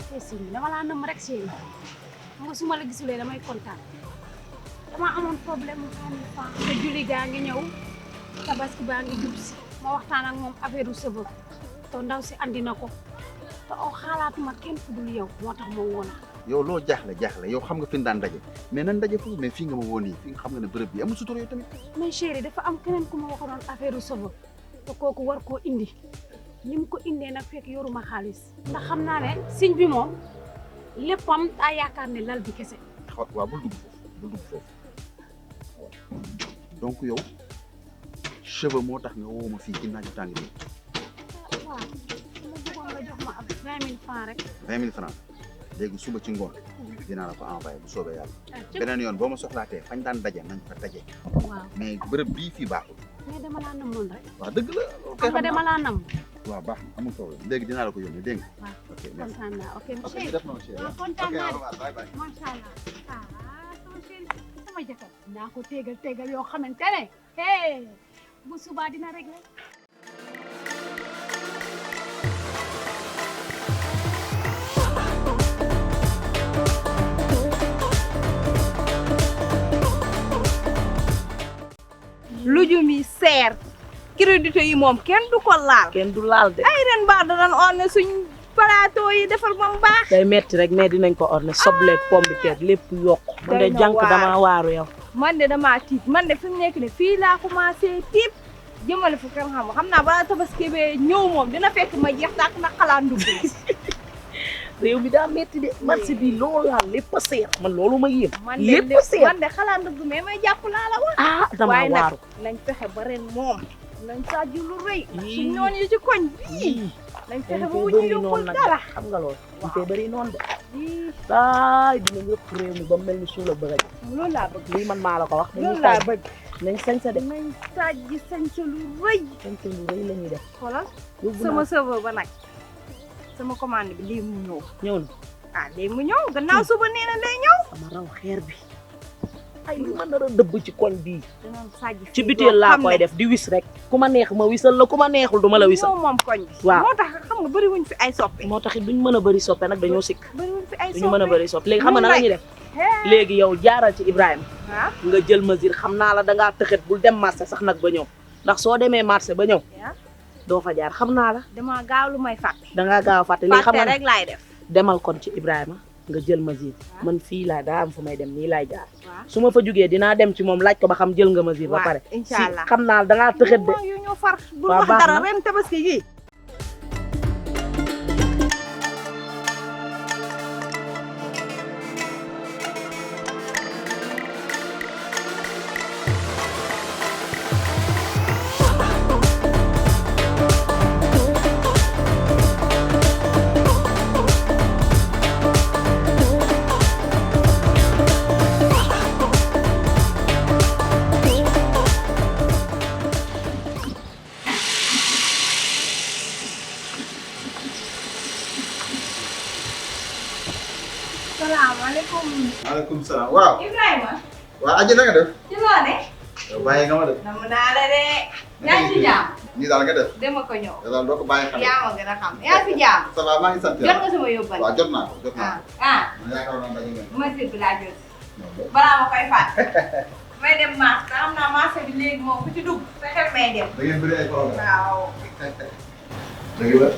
te si dama laa nam rek si nga su ma la gisulee damay kontaan dama amoon problème mu 1000 francs te julli gaa ngi ñëw tabaski baa ngi jub si ma waxtaan ak moom affaire u sëba te ndaw si andi na ko te xalaatuma kenn ku dul yow moo tax ma woon yow loo jaaxle yow xam nga fi ñu daan daje mais nan daje foofu mais fii nga ma woon nii fii nga xam nga ne bërëb bi amul sutur yow tamit. mais chéri dafa am keneen ku ma waxoon affaire u sëba te kooku war koo indi ni mu ko indee nag fekk yoruma xaalis ndax xam naa ne siñ bi moom léppam daa yaakaar ne lal bi kese. waaw bul dugg foofu donc yow cheveux moo tax nga woo ma fii ci naaju tàng bi. waaw ma bëggoon nga jox ma ab 20 000 francs rek. 20 000 francs léegi suba ci ngoon dinaa la ko envoyé bu soobee yàlla. beneen yoon boo ma soxlaatee fañ daan daje nañ fa daje. waaw mais bërëb bii fii baaxul. mais dama laa namoon rek. waaw dëgg la. xam nga dama laa nam. waaw baax na amul problème léegi dinaa la ko yónnee dégg nga. waaw ok merci kontaan naa ok ok chéri. def na ma chéri. kontaan naa ok bye bye. macha allah sama chéri sama jëkkër naa ko tegal yoo xamante ne bu subaa dina réglé. lujum yi seer crédité yi moom kenn du ko laal. kenn du laal de. ay ren baax danañ orne suñ plateau yi defar ba mu baax. day metti rek mais dinañ ko orne soble pomme de terre lépp yokk. man de jànk dama waaru yow. man de damaa tiit man de fi mu nekk ne fii laa commencé tiit jëmale fu kenn xam naa balaa tabaski bee ñëw moom dina fekk ma jeex tàkk na xalaat ndugg. réew mi daa metti de marché bi loolu laal lépp a seer man loolu ma yéem. lépp a seer man de xalaat ndugg mais may jàpp laa la wax. ah dama waaru waaye nag nañ fexe ba ren moom nañ sàjj lu rëy. suñ noonu yi ci koñ bii. nañ fexe ba wuñu yokkul dara. xam nga loolu. ñu koy bëri noonu de. ay dinañ yëpp réew mi ba mel ni suula bëgg a. loolu laa bëgg. lii man maa la ko wax. loolu laa bëgg. nañ sañsa de. nañ sàjj sañsa lu rëy. sañsa lu rëy la ñuy def. xoolal sama serveur ba nag sama commande bi léegi mu ñëw. ñëw na. ah léegi mu ñëw gannaaw suba nee na day ñëw. sama raw xeer bi. ay li ma nar a dëbb ci koñ bii. dinañ sàjj ci biteel laa koy def di wis rek. ku ma neex ma wisal la ku ma neexul du ma la wisal. moom koñ bi. waaw moo tax xam nga bëri wuñ fi ay soppe. moo tax it duñ mën a bëri soppe nag dañoo sikk. bëri wuñ fi ay soppe duñu mën a bëri soppe léegi xam nga na la ñuy def. léegi yow jaaral ci Ibrahima. nga jël mesure xam naa la dangaa tëxet bul dem marché sax nag ba ñëw ndax soo demee marché ba ñëw. doo fa jaar xam naa la. damaa gaaw lu may fàtte. dangaa gaaw a fàtte léegi xam nga rek laay def. demal kon ci Ibrahima nga jël mesure. man fii laa daa am fu may dem nii laay jaar. waaw su ma fa jugee dinaa dem ci moom laaj ko ba xam jël nga mesure. ba pare incha allah xam naa la dangaa tëxet de. yu ñu far bul waaw wax baax dara na. ren tabaski gi. salaamaaleykum. maaleykum salaam waaw. Ibrahima. waaw aji na nga def. ci loo ne. yow bàyyi nga ma def. namu naa la de. yaa ngi ci jàmm. nii daal nga def. dema ko ñëw. yow daal doo ko bàyyi xel. yaa ma gën a xam yaa ci jàmm. ça va maa ngi sant jot yàlla. nga sama yóbbal. waaw jot naa ko jot naa ko. ah man yaakaar naa dañu ne. mesure bi laa jot. balaa ma koy fàtte. may dem marché te xam naa marché bi léegi moom ku ci dugg sa xel may dem. da ngeen bëri ay problème. waaw. dëgg la.